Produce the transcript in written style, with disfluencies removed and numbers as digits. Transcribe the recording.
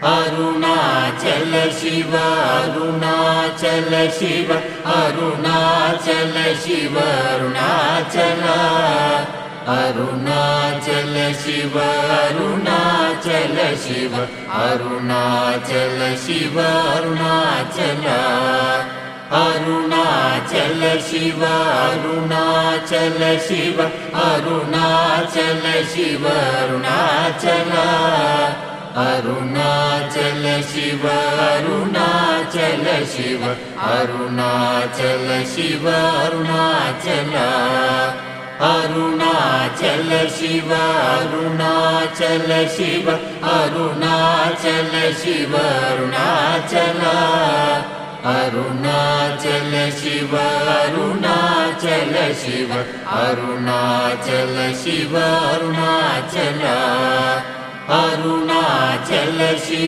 Arunachal Shiva Arunachal Shiva Arunachal Shiva Arunachal Arunachal Shiva Arunachal Shiva Arunachal Shiva Arunachal Arunachal Shiva Arunachal Shiva Arunachal Shiva Arunachal Arunachal Shiva Arunachal Shiva Arunachal Shiva Arunachal Arunachal Shiva Arunachal Shiva Arunachal Shiva Arunachal Arunachal Shiva Arunachal Shiva Arunachal Shiva Arunachal Arunachal Shiva